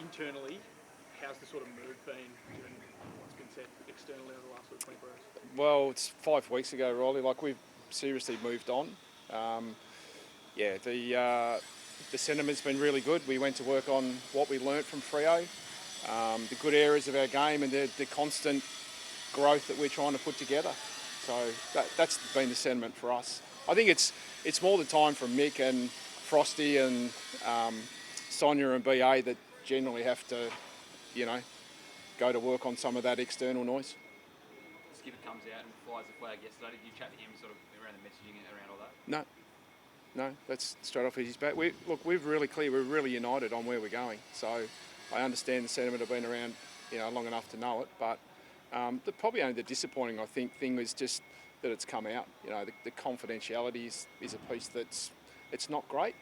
internally, how's the sort of mood been given what's been said externally over the last sort of 24 hours? Well, it's 5 weeks ago, Riley. Like, we've seriously moved on. The sentiment's been really good. We went to work on what we learnt from Freo, the good areas of our game, and the constant growth that we're trying to put together. So that's been the sentiment for us. I think it's more the time from Mick and Frosty and Sonia and BA that generally have to, go to work on some of that external noise. Skipper comes out and flies the flag yesterday. Did you chat to him sort of around the messaging and around all that? No, that's straight off his back. We're really clear. We're really united on where we're going. So I understand the sentiment. I've been around, long enough to know it. But probably only the disappointing, I think, thing is just that it's come out. The confidentiality is a piece it's not great.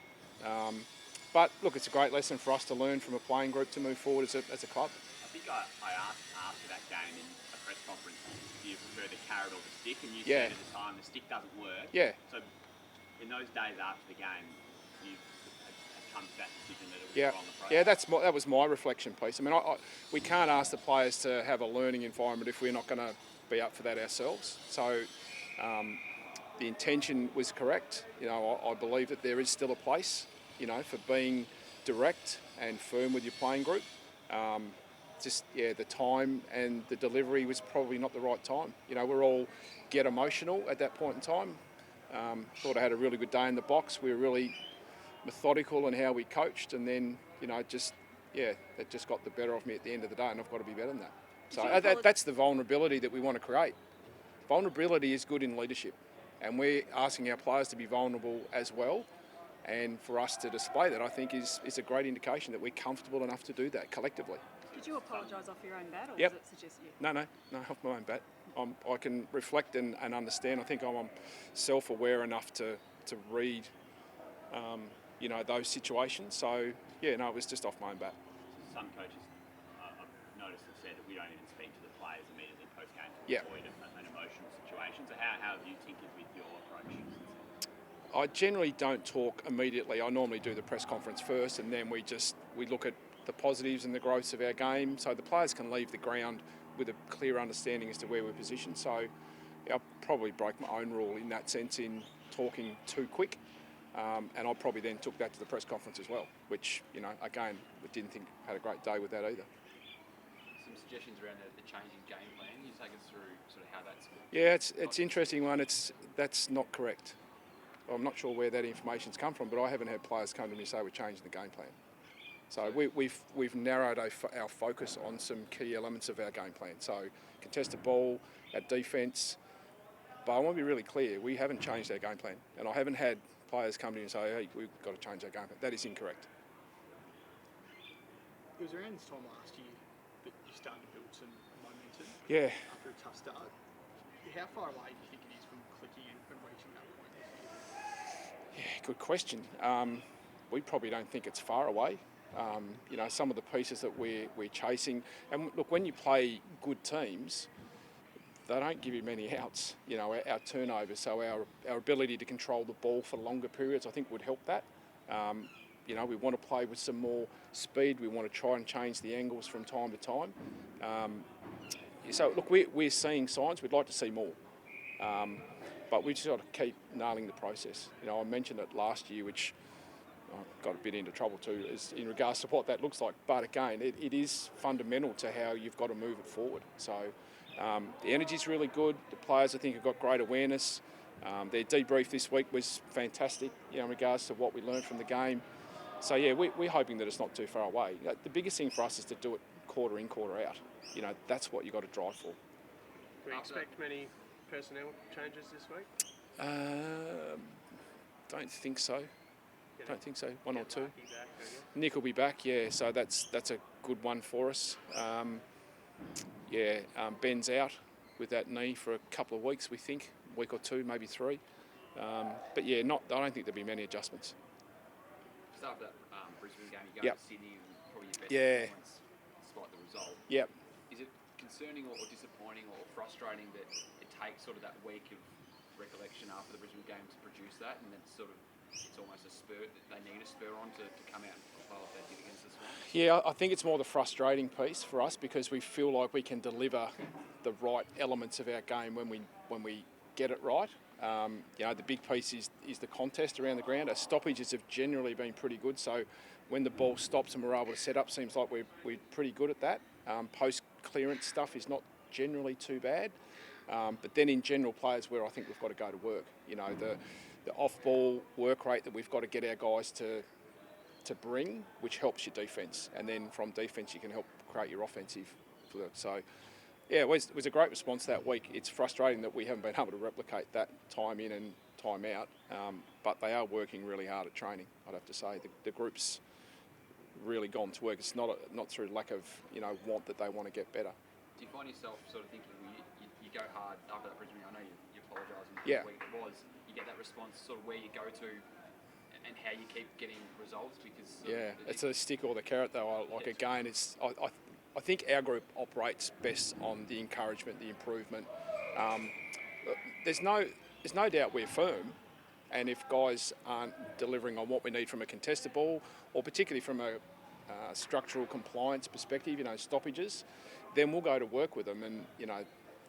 But look, it's a great lesson for us to learn from a playing group to move forward as a club. I think I asked after that game in a press conference if you prefer the carrot or the stick, and you said at the time the stick doesn't work. Yeah. So in those days after the game, you had come to that decision that it was wrong approach. Yeah, that was my reflection piece. I mean, we can't ask the players to have a learning environment if we're not going to be up for that ourselves. So the intention was correct. I believe that there is still a place, for being direct and firm with your playing group. The time and the delivery was probably not the right time. We're all get emotional at that point in time. Thought I had a really good day in the box. We were really methodical in how we coached, and then that just got the better of me at the end of the day, and I've got to be better than that. So that's the vulnerability that we want to create. Vulnerability is good in leadership, and we're asking our players to be vulnerable as well. And for us to display that, I think, is a great indication that we're comfortable enough to do that collectively. Did you apologise off your own bat, or Yep. was it suggest you? No, off my own bat. I can reflect and understand. I think I'm self-aware enough to read, those situations. So, it was just off my own bat. Some coaches, I've noticed, have said that we don't even speak to the players immediately post-game to Yeah. avoid an emotional situation. So how have you tinkered with your approach? I generally don't talk immediately. I normally do the press conference first, and then we look at the positives and the growths of our game, so the players can leave the ground with a clear understanding as to where we're positioned. So I'll probably break my own rule in that sense in talking too quick, and I probably then took that to the press conference as well, which, again, I didn't think had a great day with that either. Some suggestions around the changing game plan. Can you take us through sort of how that's... Yeah, it's interesting one. That's not correct. I'm not sure where that information's come from, but I haven't had players come to me and say we're changing the game plan. So we've narrowed our focus on some key elements of our game plan. So contested ball, our defence. But I want to be really clear, we haven't changed our game plan. And I haven't had players come to me and say, hey, we've got to change our game plan. That is incorrect. It was around this time last year that you started to build some momentum. Yeah. After a tough start. How far away do you think it is from clicking and reaching that point this year? Yeah, good question. We probably don't think it's far away. Some of the pieces that we're chasing. And look, when you play good teams, they don't give you many outs. Our turnover, so our ability to control the ball for longer periods, I think would help that. We want to play with some more speed. We want to try and change the angles from time to time. So look, we're seeing signs. We'd like to see more. But we just got to keep nailing the process. I mentioned it last year, which I got a bit into trouble too, is in regards to what that looks like. But again, it is fundamental to how you've got to move it forward. So the energy's really good. The players, I think, have got great awareness. Their debrief this week was fantastic, in regards to what we learned from the game. So yeah, we're hoping that it's not too far away. The biggest thing for us is to do it quarter in, quarter out. That's what you've got to drive for. Do we expect many personnel changes this week? Don't think so. One or two. Back, Nick will be back, yeah. So that's a good one for us. Ben's out with that knee for a couple of weeks, we think, a week or two, maybe 3. But yeah, I don't think there'll be many adjustments. Just after that Brisbane game, you go to Sydney and probably your best performance despite the result. Yep. Is it concerning or disappointing or frustrating that it takes sort of that week of recollection after the Brisbane game to produce that, and then sort of it's almost a spur, they need a spur on to come out and play like they did against the Swans? Yeah, I think it's more the frustrating piece for us because we feel like we can deliver the right elements of our game when we get it right. The big piece is the contest around the ground. Our stoppages have generally been pretty good, so when the ball stops and we're able to set up, seems like we're pretty good at that. Post-clearance stuff is not generally too bad. But then in general players where I think we've got to go to work. The off-ball work rate that we've got to get our guys to bring, which helps your defence. And then from defence you can help create your offensive fluid. So, yeah, it was a great response that week. It's frustrating that we haven't been able to replicate that time in and time out, but they are working really hard at training, I'd have to say. The group's really gone to work. It's not through lack of want that they want to get better. Do you find yourself sort of thinking, you go hard after that Brisbane? I know you apologising for Yeah. the week it was. You get that response, sort of where you go to and how you keep getting results, because It's a stick or the carrot though. Again, it's I think our group operates best on the encouragement, the improvement. There's no doubt we're firm, and if guys aren't delivering on what we need from a contested ball, or particularly from a structural compliance perspective, stoppages, then we'll go to work with them, and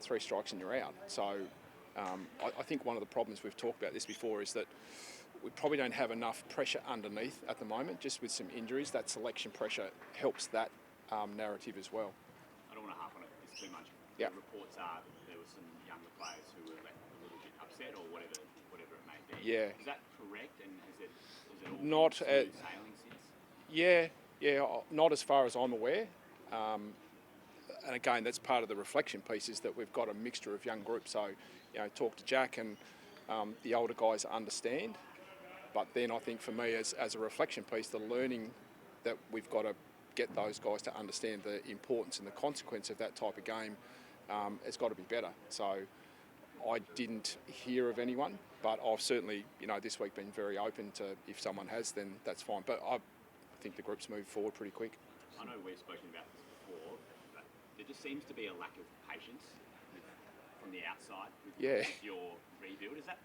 3 strikes and you're out. So I think one of the problems, we've talked about this before, is that we probably don't have enough pressure underneath at the moment, just with some injuries. That selection pressure helps that narrative as well. I don't want to harp on it too much. Yeah. The reports are there were some younger players who were left a little bit upset or whatever it may be. Yeah. Is that correct? And is it all Not smooth sailing since? Yeah, not as far as I'm aware. And again, that's part of the reflection piece, is that we've got a mixture of young groups. So, talk to Jack, and the older guys understand. But then I think for me, as a reflection piece, the learning that we've got to get those guys to understand the importance and the consequence of that type of game has got to be better. So I didn't hear of anyone, but I've certainly, this week been very open to, if someone has, then that's fine. But I think the group's moved forward pretty quick. I know we've spoken about this before, but there just seems to be a lack of patience from the outside with your rebuild. Is that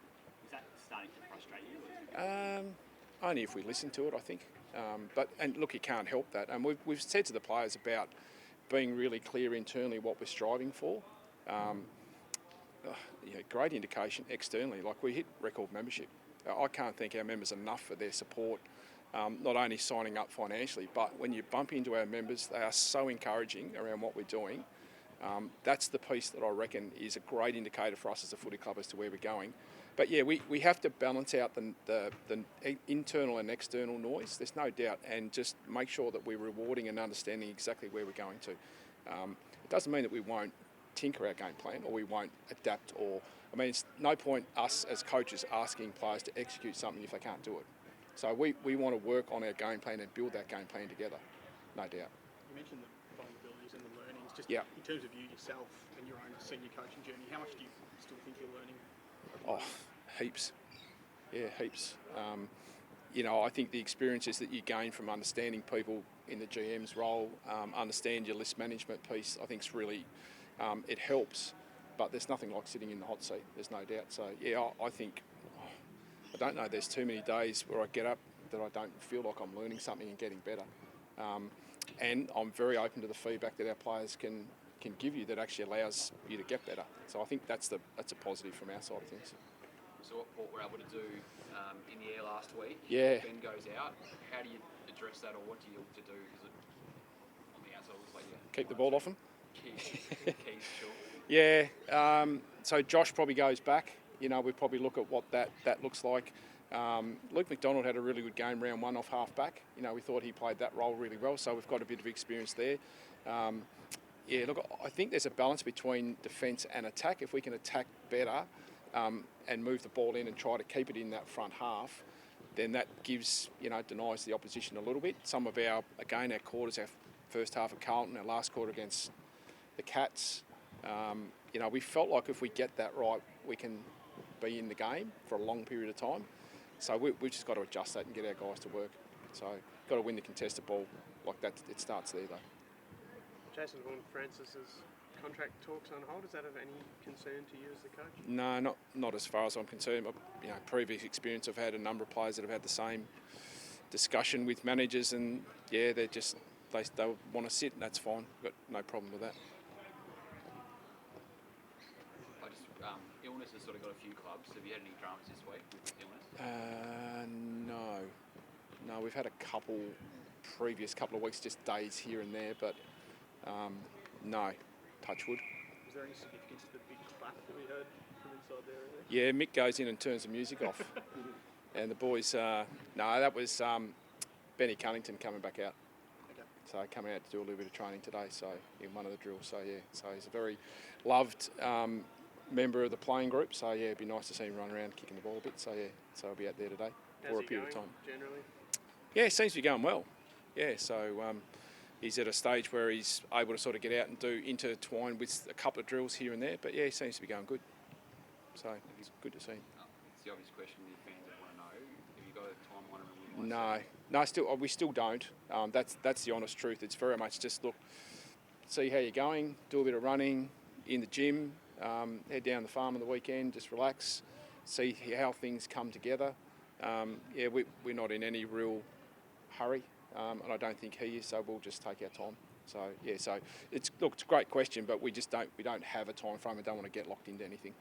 starting to frustrate you? Only if we listen to it, I think. And look, you can't help that. And we've said to the players about being really clear internally what we're striving for. Great indication externally. Like, we hit record membership. I can't thank our members enough for their support, not only signing up financially, but when you bump into our members, they are so encouraging around what we're doing. That's the piece that I reckon is a great indicator for us as a footy club as to where we're going. But yeah, we have to balance out the internal and external noise, there's no doubt, and just make sure that we're rewarding and understanding exactly where we're going to. It doesn't mean that we won't tinker our game plan or we won't adapt, it's no point us as coaches asking players to execute something if they can't do it. So we want to work on our game plan and build that game plan together, no doubt. You mentioned the vulnerabilities and the learnings. Just Yeah. in terms of you yourself and your own senior coaching journey, how much do you still think you're learning? Oh, heaps. Yeah, heaps. I think the experiences that you gain from understanding people in the GM's role, understand your list management piece, I think is really, it helps. But there's nothing like sitting in the hot seat, there's no doubt. So, yeah, I think, I don't know, there's too many days where I get up that I don't feel like I'm learning something and getting better. And I'm very open to the feedback that our players can give you that actually allows you to get better. So I think that's a positive from our side of things. So what Port were able to do in the air last week, Yeah. Ben goes out, how do you address that, or what do you look to do? Because on the outside it looks like Keep the ball off them. Keys short. Yeah, so Josh probably goes back. We probably look at what that looks like. Luke McDonald had a really good game round 1 off half back. We thought he played that role really well, so we've got a bit of experience there. I think there's a balance between defence and attack. If we can attack better and move the ball in and try to keep it in that front half, then that gives, denies the opposition a little bit. Some of our quarters, our first half at Carlton, our last quarter against the Cats, we felt like if we get that right, we can be in the game for a long period of time. So we've just got to adjust that and get our guys to work. So got to win the contested ball like that. It starts there though. Jason Horn-Francis has contract talks on hold. Is that of any concern to you as the coach? No, not as far as I'm concerned. You know, previous experience, I've had a number of players that have had the same discussion with managers, and yeah, they want to sit, and that's fine. Got no problem with that. Illness has sort of got a few clubs. Have you had any dramas this week with illness? No, we've had a previous couple of weeks, just days here and there, but no, touch wood. Was there any significance to the big clap that we heard from inside there? Yeah, Mick goes in and turns the music off. And the boys, that was Benny Cunnington coming back out. Okay. So coming out to do a little bit of training today, so in one of the drills. So yeah, so he's a very loved member of the playing group. So yeah, it'd be nice to see him run around kicking the ball a bit. So yeah, so I'll be out there today for a period of time. Generally? Yeah, it seems to be going well. Yeah, so he's at a stage where he's able to sort of get out and do intertwine with a couple of drills here and there. But yeah, he seems to be going good. So it's good to see him. It's the obvious question the fans want to know. Have you got a timeline on when you No, we still don't. That's the honest truth. It's very much just look, see how you're going, do a bit of running in the gym, head down the farm on the weekend, just relax, see how things come together. We're not in any real hurry, and I don't think he is. So we'll just take our time. So yeah, it's a great question, but we don't have a time frame. I don't want to get locked into anything.